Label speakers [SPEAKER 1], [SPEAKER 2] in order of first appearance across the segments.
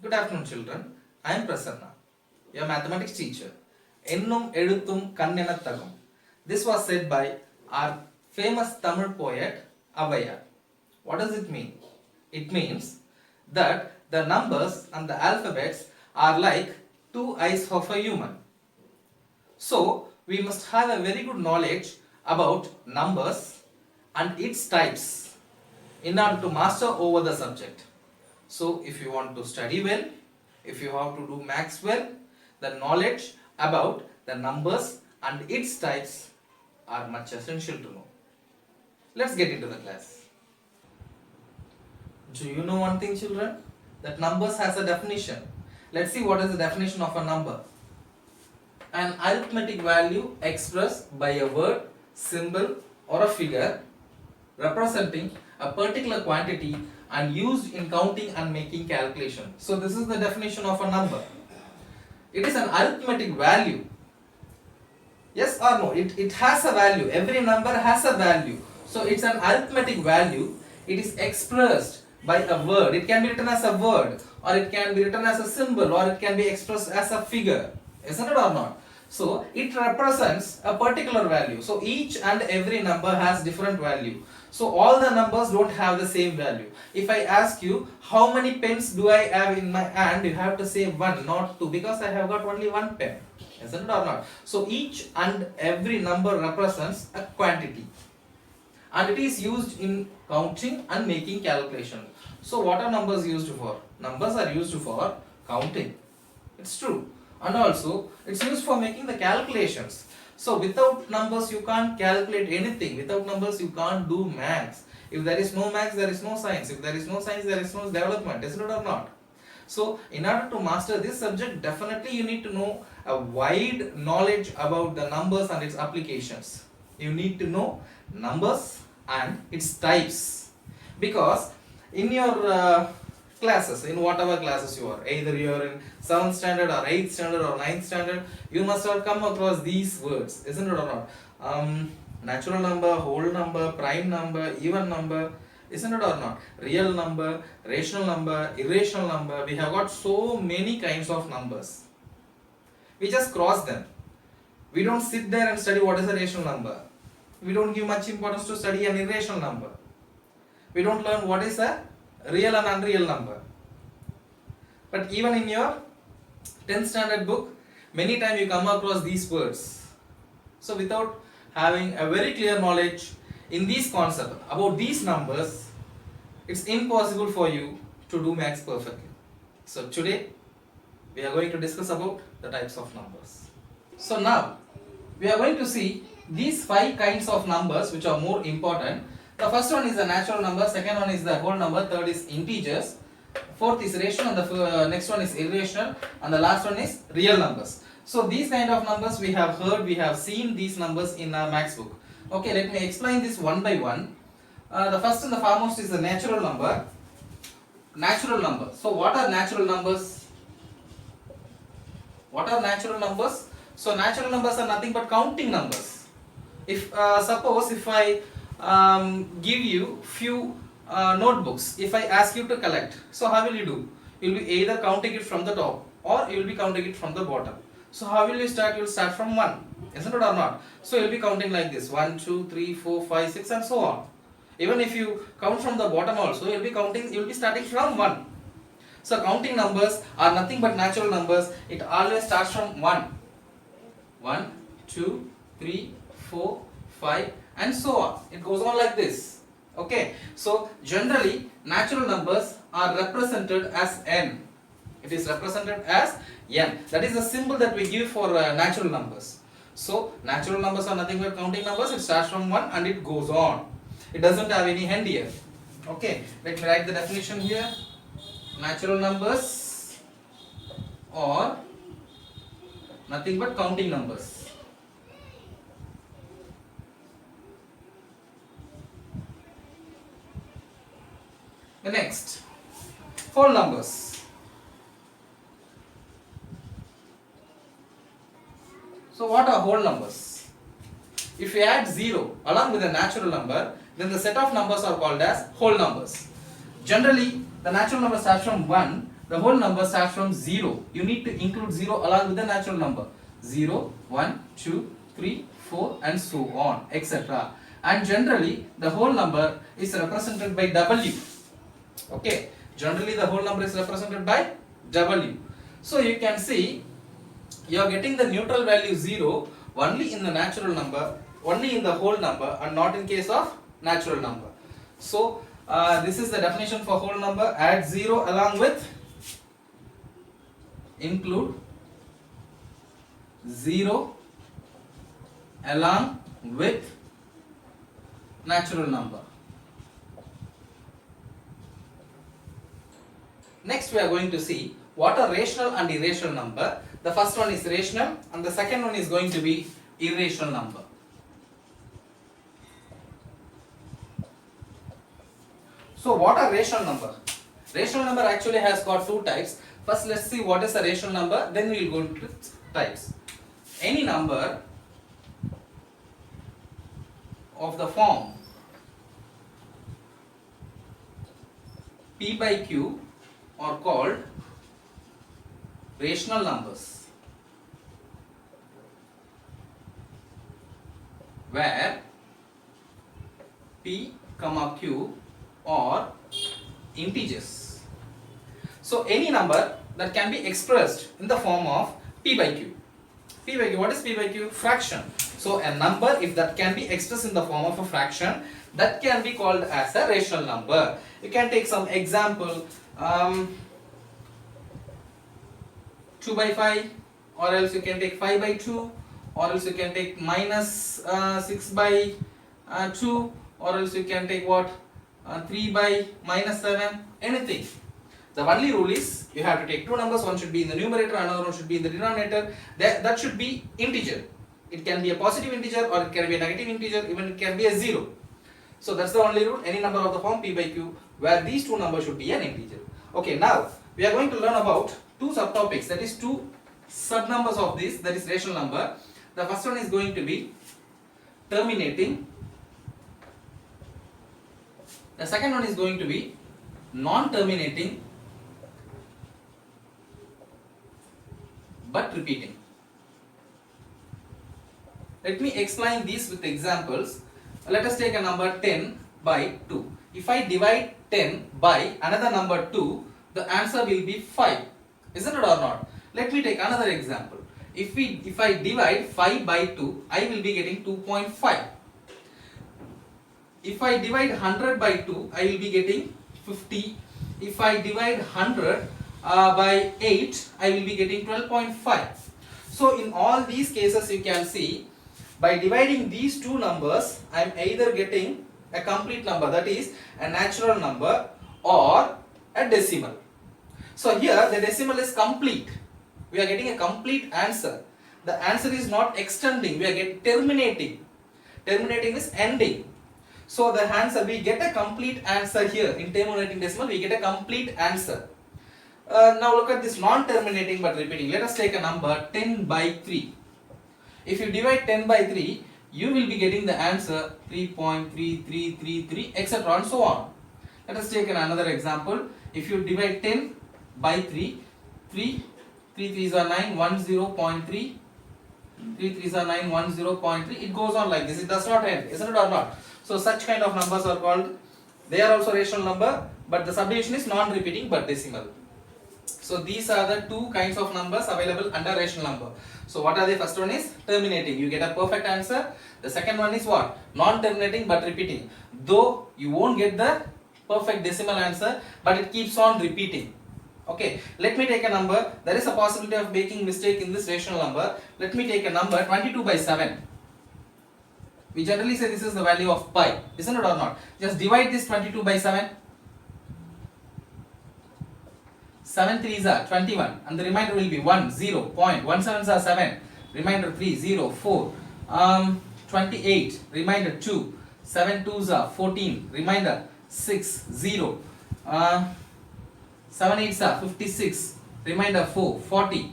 [SPEAKER 1] Good afternoon, children. I am Prasanna, your mathematics teacher. Ennum Eduthum Kannenatthagum. This was said by our famous Tamil poet Avaya. What does it mean? It means that the numbers and the alphabets are like two eyes of a human. So, we must have a very good knowledge about numbers and its types in order to master over the subject. So, if you want to study well, if you have to do maths well, the knowledge about the numbers and its types are much essential to know. Let's get into the class. Do you know one thing, children? That numbers has a definition. Let's see what is the definition of a number. An arithmetic value expressed by a word, symbol or a figure representing a particular quantity and used in counting and making calculation. So this is the definition of a number. It is an arithmetic value. Yes or no? It has a value. Every number has a value. So it's an arithmetic value. It is expressed by a word. It can be written as a word, or it can be written as a symbol, or it can be expressed as a figure. Isn't it or not? So it represents a particular value. So each and every number has different value. So all the numbers don't have the same value. If I ask you how many pens do I have in my hand, you have to say one, not two, because I have got only one pen. Isn't it or not? So each and every number represents a quantity, and it is used in counting and making calculation. So what are numbers used for? Numbers are used for counting. It's true. And also it's used for making the calculations. So without numbers you can't calculate anything. Without numbers you can't do maths. If there is no maths, there is no science. If there is no science, there is no development. Isn't it or not? So in order to master this subject, definitely you need to know a wide knowledge about the numbers and its applications. You need to know numbers and its types, because in your classes, in whatever classes you are, either you are in 7th standard or 8th standard or 9th standard, you must have come across these words, isn't it or not? Natural number, whole number, prime number, even number, isn't it or not? Real number, rational number, irrational number. We have got so many kinds of numbers. We just cross them. We don't sit there and study what is a rational number. We don't give much importance to study an irrational number. We don't learn what is a real and unreal number. But even in your 10th standard book, many times you come across these words. So without having a very clear knowledge in these concepts about these numbers, it's impossible for you to do maths perfectly. So today we are going to discuss about the types of numbers. So now we are going to see these 5 kinds of numbers which are more important. The first one is the natural number, second one is the whole number, third is integers, fourth is rational, and the next one is irrational, and the last one is real numbers. So these kind of numbers we have heard, we have seen these numbers in our maths book. Okay, let me explain this one by one. The first and the foremost is the natural number. Natural number. So what are natural numbers? What are natural numbers? So natural numbers are nothing but counting numbers. If suppose if I give you few notebooks, if I ask you to collect, so how will you do? You will be either counting it from the top or you will be counting it from the bottom. So how will you start? You will start from 1, isn't it or not? So you will be counting like this: 1, 2, 3, 4, 5, 6 and so on. Even if you count from the bottom also, you will be counting, you will be starting from 1. So counting numbers are nothing but natural numbers. It always starts from 1. 1, 2, 3, 4, 5 and so on. It goes on like this. Okay. So generally natural numbers are represented as n. It is represented as n. That is the symbol that we give for natural numbers. So natural numbers are nothing but counting numbers. It starts from 1 and it goes on. It doesn't have any end here. Okay. Let me write the definition here. Natural numbers are nothing but counting numbers. The next, whole numbers. So what are whole numbers? If we add 0 along with a natural number, then the set of numbers are called as whole numbers. Generally, the natural number starts from 1 the whole number starts from 0. You need to include 0 along with the natural number. 0, 1, 2, 3, 4 and so on, etc. And generally the whole number is represented by W. Okay, generally the whole number is represented by W. So you can see you are getting the neutral value 0 only in the natural number, only in the whole number, and not in case of natural number. So this is the definition for whole number. Add 0 along with, include 0 along with natural number. Next we are going to see what are rational and irrational number. The first one is rational and the second one is going to be irrational number. So what are rational number? Rational number actually has got two types. First let's see what is a rational number, then we will go to types. Any number of the form P by Q are called rational numbers, where P, Q are integers. So any number that can be expressed in the form of P by Q. P by Q, what is P by Q? Fraction. So a number, if that can be expressed in the form of a fraction, that can be called as a rational number. You can take some example, 2 by 5, or else you can take 5 by 2, or else you can take minus 6 by 2, or else you can take what, 3 by minus 7, anything. The only rule is you have to take two numbers, one should be in the numerator, another one should be in the denominator. That should be integer. It can be a positive integer or it can be a negative integer, even it can be a 0. So that's the only rule, any number of the form P by Q, where these two numbers should be an integer. Okay, now we are going to learn about two subtopics, that is two subnumbers of this, that is rational number. The first one is going to be terminating. The second one is going to be non-terminating but repeating. Let me explain these with examples. Let us take a number 10 by 2. If I divide 10 by another number 2, the answer will be 5. Isn't it or not? Let me take another example. If I divide 5 by 2, I will be getting 2.5. If I divide 100 by 2, I will be getting 50. If I divide 100 by 8, I will be getting 12.5. So in all these cases you can see, by dividing these two numbers, I am either getting a complete number, that is a natural number, or a decimal. So here the decimal is complete. We are getting a complete answer. The answer is not extending, we are getting terminating. Terminating is ending. So the answer, we get a complete answer here. In terminating decimal, we get a complete answer. Now look at this non-terminating but repeating. Let us take a number 10 by 3. If you divide 10 by 3, you will be getting the answer 3.3333, etc. and so on. Let us take another example. If you divide 10 by 3, 3 3s are 9, 10.3, 3 3s are 9, 10.3. It goes on like this. It does not end, isn't it or not? So such kind of numbers are called, they are also rational number, but the subdivision is non-repeating but decimal. So these are the two kinds of numbers available under rational number. So what are the first one is terminating, you get a perfect answer. The second one is what? Non-terminating but repeating. Though you won't get the perfect decimal answer, but it keeps on repeating. Okay, let me take a number. There is a possibility of making mistake in this rational number. Let me take a number 22 by 7. We generally say this is the value of pi, isn't it or not? Just divide this 22 by 7. 7 3s are 21 and the remainder will be 1, 0, 0.17s are 7, remainder 3, 0, 4, 28, remainder 2, 7 2s are 14, remainder 6, 0, 7 8s are 56, remainder 4, 40,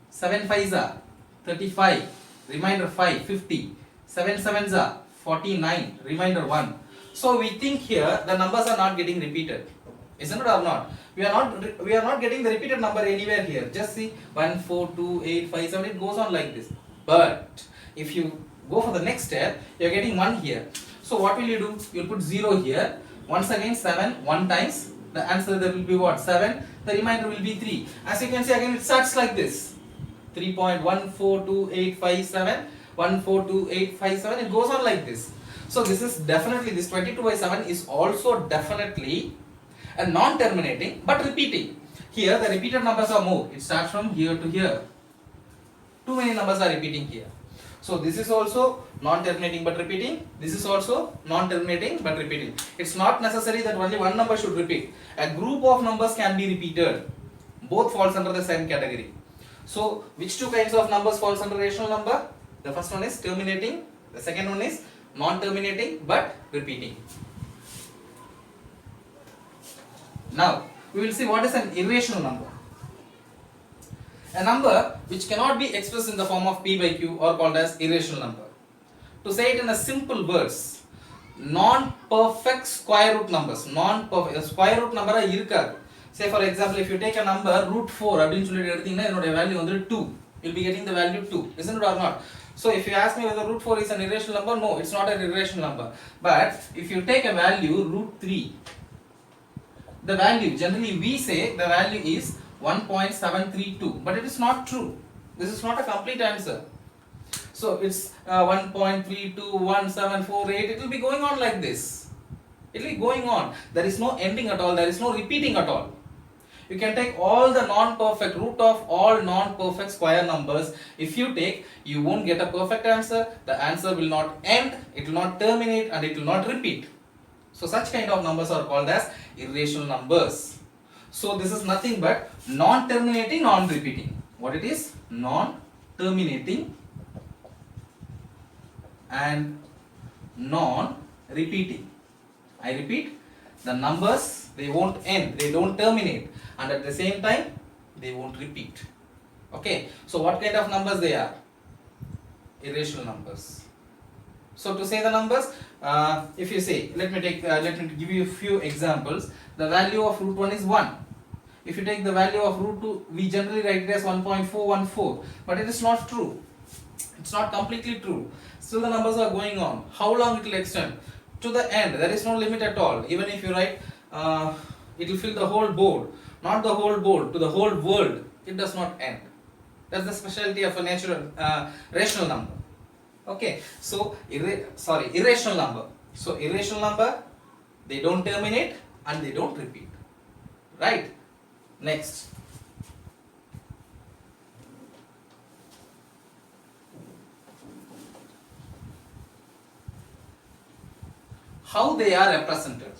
[SPEAKER 1] 7 5s are 35, remainder 5, 50, 7 7s are 49, remainder 1. So we think here the numbers are not getting repeated. isn't it or not? We are not getting the repeated number anywhere here. Just see 1, 4, 2, 8, 5, 7. It goes on like this. But if you go for the next step, you are getting 1 here. So what will you do? You will put 0 here. Once again 7 1 times. The answer there will be what? 7. The remainder will be 3. As you can see again, it starts like this. 3.14285 14285 it goes on like this. So this is definitely, this 22 by 7 is also definitely a non-terminating but repeating. Here the repeated numbers are more. It starts from here to here. Too many numbers are repeating here. So this is also non-terminating but repeating. This is also non-terminating but repeating. It's not necessary that only one number should repeat. A group of numbers can be repeated. Both falls under the same category. So which two kinds of numbers falls under rational number? The first one is terminating. The second one is non-terminating but repeating. Now we will see what is an irrational number. A number which cannot be expressed in the form of p by q or called as irrational number. To say it in a simple words, non-perfect square root numbers. Non-perfect square root number irukadu. Say for example, if you take a number root 4 அப்படினு சொல்லிட்டு எடுத்தீங்கன்னா என்னோட value வந்து 2. You'll be getting the value 2, isn't it or not? So if you ask me whether root 4 is an irrational number, no, it's not an irrational number. But if you take a value root 3, the value, generally we say the value is 1.732, but it is not true. This is not a complete answer. So it's 1.321748. It will be going on like this. It will be going on. There is no ending at all. There is no repeating at all. You can take all the non-perfect, root of all non-perfect square numbers. If you take, you won't get a perfect answer. The answer will not end, it will not terminate, and it will not repeat. So such kind of numbers are called as irrational numbers. So this is nothing but non-terminating, non-repeating. What it is? Non-terminating and non-repeating. I repeat, the numbers, they won't end, they don't terminate, and at the same time they won't repeat. Okay, so what kind of numbers they are? Irrational numbers. So to say the numbers, if you say, let me give you a few examples. The value of root 1 is 1. If you take the value of root 2, we generally write it as 1.414, but it is not true. It's not completely true. Still the numbers are going on. How long it will extend? To the end. There is no limit at all. Even if you write, it will fill the whole board. Not the whole board, to the whole world. It does not end. That's the specialty of a rational number. Okay, so irrational number. So irrational number, they don't terminate and they don't repeat. Right? Next. How they are represented.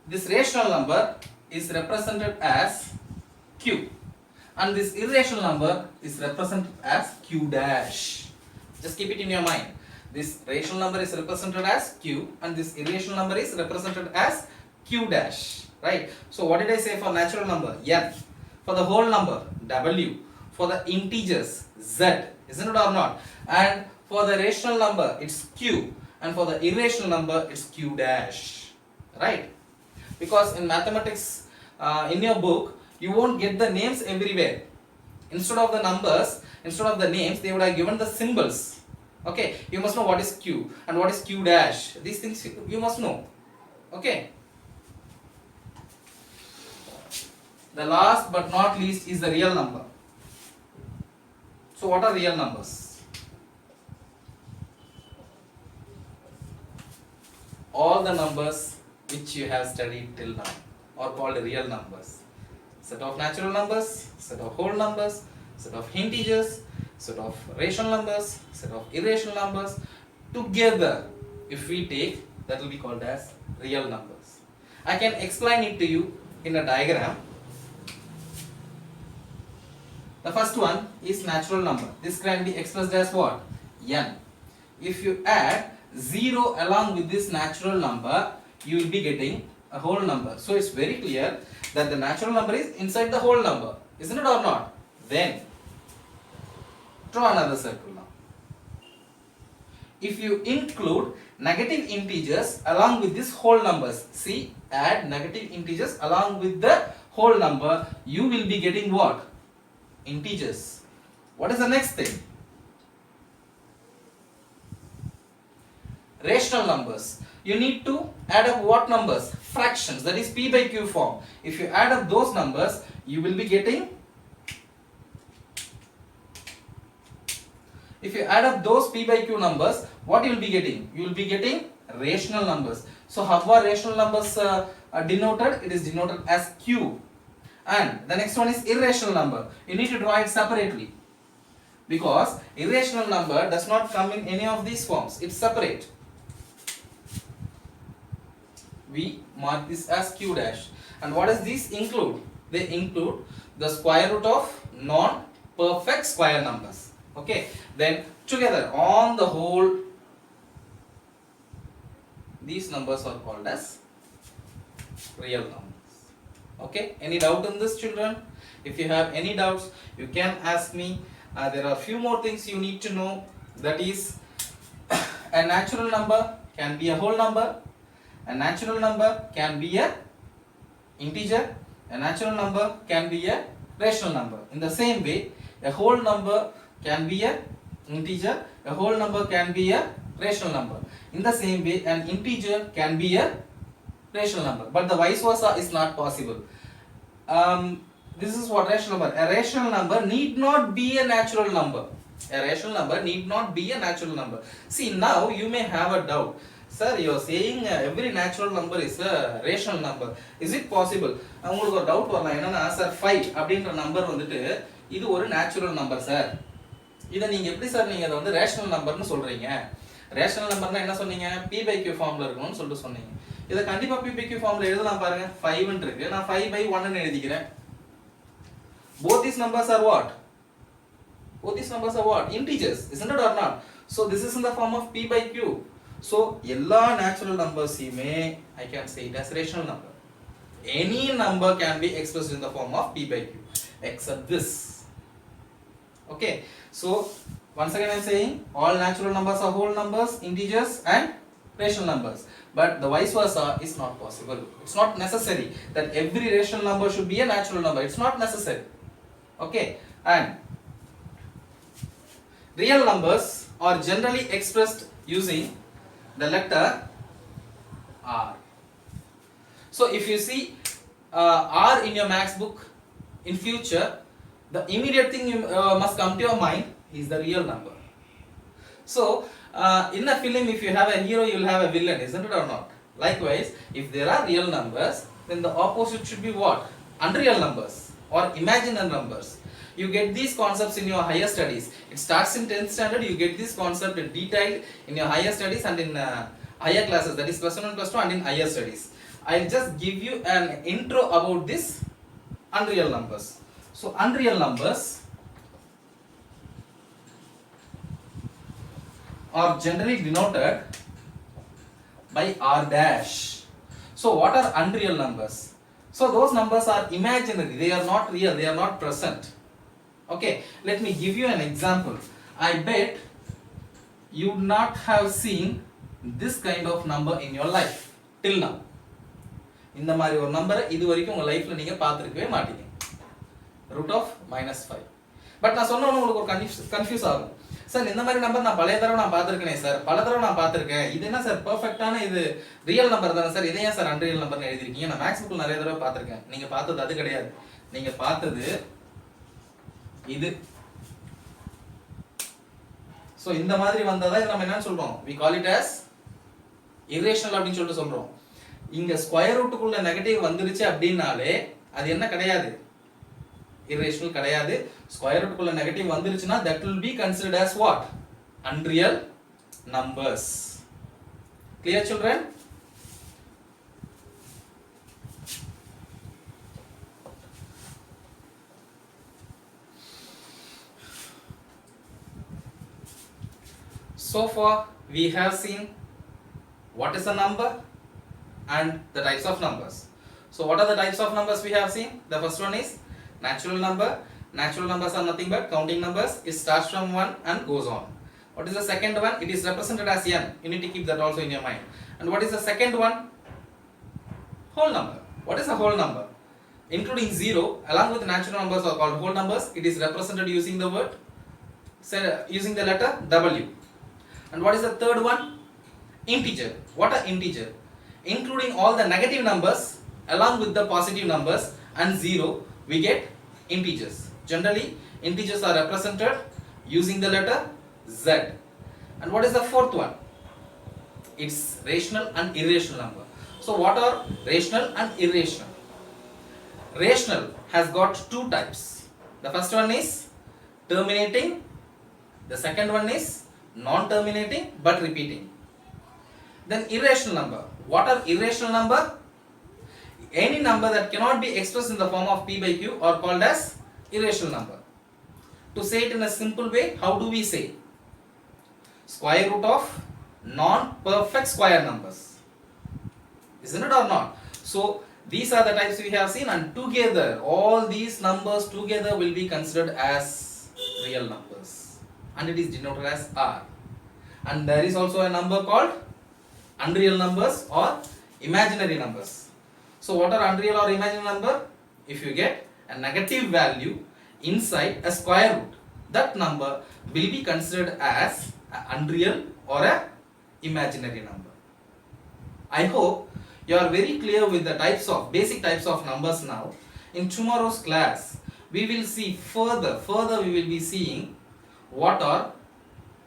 [SPEAKER 1] This rational number is represented as q, and this irrational number is represented as q dash. Just keep it in your mind. This rational number is represented as q, and this irrational number is represented as q dash. Right? So what did I say for natural number? N. For the whole number, W. For the integers, Z. Isn't it or not? And for the rational number, it's q, and for the irrational number, it's q dash. Right? Because in mathematics, in your book, you won't get the names everywhere. Instead of the numbers, instead of the names, they would have given the symbols. Okay, you must know what is q and what is q dash. These things you must know. Okay. The last but not least is the real number. So what are real numbers? All the numbers which you have studied till now are called real numbers. Set of natural numbers, set of whole numbers, set of integers, set of rational numbers, set of irrational numbers. Together, if we take, that will be called as real numbers. I can explain it to you in a diagram. The first one is natural number. This can be expressed as what? N. If you add 0 along with this natural number, you will be getting a whole number. So it's very clear that the natural number is inside the whole number. Isn't it or not? Then draw another circle now. if you include negative integers along with these whole numbers, see, add negative integers along with the whole number, you will be getting what? Integers. What is the next thing? Rational numbers. You need to add up what numbers? Fractions, that is p by q form. If you add up those numbers, you will be getting, if you add up those p by q numbers, what you will be getting? You will be getting rational numbers. So how are rational numbers denoted? It is denoted as q. And the next one is irrational number. You need to draw it separately, because irrational number does not come in any of these forms. It's separate. We mark this as q dash. And what does these include? They include the square root of non-perfect square numbers. Okay, then together on the whole, these numbers are called as real numbers. Okay, any doubt in this, children? If you have any doubts, you can ask me. There are few more things you need to know. That is, a natural number can be a whole number, a natural number can be a integer, a natural number can be a rational number. In the same way, a whole number can be a integer, a whole number can be a rational number. In the same way, an integer can be a rational number, but the vice versa is not possible. This is what rational number. A rational number need not be a natural number. A rational number need not be a natural number. See, now you may have a doubt. Sir, you are saying every natural number is a rational number. Is it possible? உங்களுக்கு ஒரு doubt வரலாம். என்னன்னா sir 5 அப்படின்ற number வந்துட்டு இது ஒரு natural number sir. இதை நீங்க எப்படி சார் நீங்க அதை வந்து ரேஷனல் நம்பர்னு சொல்றீங்க? ரேஷனல் நம்பர்னா என்ன சொன்னீங்க? p by q ஃபார்ம்ல இருக்கணும்னு சொல்லிட்டு சொன்னீங்க. இதை கண்டிப்பா p by q ஃபார்ம்ல எழுதலாம் பாருங்க. 5 ன்னு இருக்கு. நான் 5 by 1 ன்னு எழுதிக்கிறேன். Both these numbers are what? Both these numbers are what? Integers, isn't it or not? So this is in the form of p by q. So எல்லா natural numbers I can say it as rational number. Any number can be expressed in the form of p by q except this. Okay, so once again I am saying all natural numbers are whole numbers, integers and rational numbers, but the vice versa is not possible. It's not necessary that every rational number should be a natural number. It's not necessary. Okay, and real numbers are generally expressed using the letter R. So if you see R in your maths book in future, the immediate thing you must come to your mind is the real number. So in a film, if you have a hero, you will have a villain, isn't it or not? Likewise, if there are real numbers, then the opposite should be what? Unreal numbers or imaginary numbers. You get these concepts in your higher studies. It starts in 10th standard, you get this concept detailed in your higher studies and in higher classes, that is plus 1 and plus 2, and in higher studies. I'll just give you an intro about this unreal numbers. So unreal numbers are generally denoted by R dash. So what are unreal numbers? So those numbers are imaginary, they are not real, they are not present. Okay, let me give you an example. I bet you would not have seen this kind of number in your life till now. இந்த மாதிரி ஒரு நம்பரை இது வரைக்கும் உங்க லைஃப்ல நீங்க பார்த்திருக்கவே மாட்டீங்க. root of -5. பட் நான் சொன்ன உங்களுக்கு ஒரு கன்ஃபியூஸ் ஆகும். சார் இந்த மாதிரி நம்பர் நான் பல தடவை நான் பார்த்திருக்கேனே சார், பல தடவை நான் பார்த்திருக்கேன். இது என்ன சார் பெர்ஃபெக்ட்டான இது ரியல் நம்பர் தானே சார், இதை ஏன் சார் அன்ரியல் நம்பர்னு எழுதிருக்கீங்க? நான் மேக்ஸ் புக்ல நிறைய தடவை பார்த்திருக்கேன். நீங்க பார்த்தது அது கிடையாது. நீங்க பார்த்தது இது. சோ இந்த மாதிரி வந்ததா இது நம்ம என்ன சொல்றோம்? we call it as irrational அப்படினு சொல்லிட்டு சொல்றோம். இங்க ஸ்கொயர் ரூட்டுக்குள்ள நெகட்டிவ் வந்துருச்சு அப்படினாலே அது என்ன கிடையாது? irrational கிடையாது. ஸ்கொயர் ரூட்டுக்குள்ள நெகட்டிவ் வந்துருச்சுனா that will be considered as what? Unreal numbers. Clear children? So far we have seen what is a number and the types of numbers. So what are the types of numbers we have seen? The first one is natural number. Natural numbers are nothing but counting numbers. It starts from 1 and goes on. What is the second one? It is represented as n. You need to keep that also in your mind. And what is the second one? Whole number. What is a whole number? Including 0 along with natural numbers are called whole numbers. It is represented using the word, using the letter W. And what is the third one? Integer. What are integer? Including all the negative numbers along with the positive numbers and 0, we get integers. Generally, integers are represented using the letter Z. And what is the fourth one? It's rational and irrational number. So what are rational and irrational? Rational has got two types. The first one is terminating. The second one is non-terminating but repeating. Then irrational number. What are irrational number? Any number that cannot be expressed in the form of p by q are called as irrational number. To say it in a simple way, how do we say? Square root of non-perfect square numbers. Isn't it or not? So these are the types we have seen, and together all these numbers together will be considered as real numbers, and it is denoted as R. And there is also a number called unreal numbers or imaginary numbers. So what are unreal or imaginary number? If you get a negative value inside a square root, that number will be considered as an unreal or a imaginary number. I hope you are very clear with the basic types of numbers now. In tomorrow's class, we will see further we will be seeing what are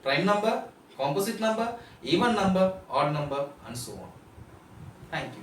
[SPEAKER 1] prime number, composite number, even number, odd number, and so on. Thank you.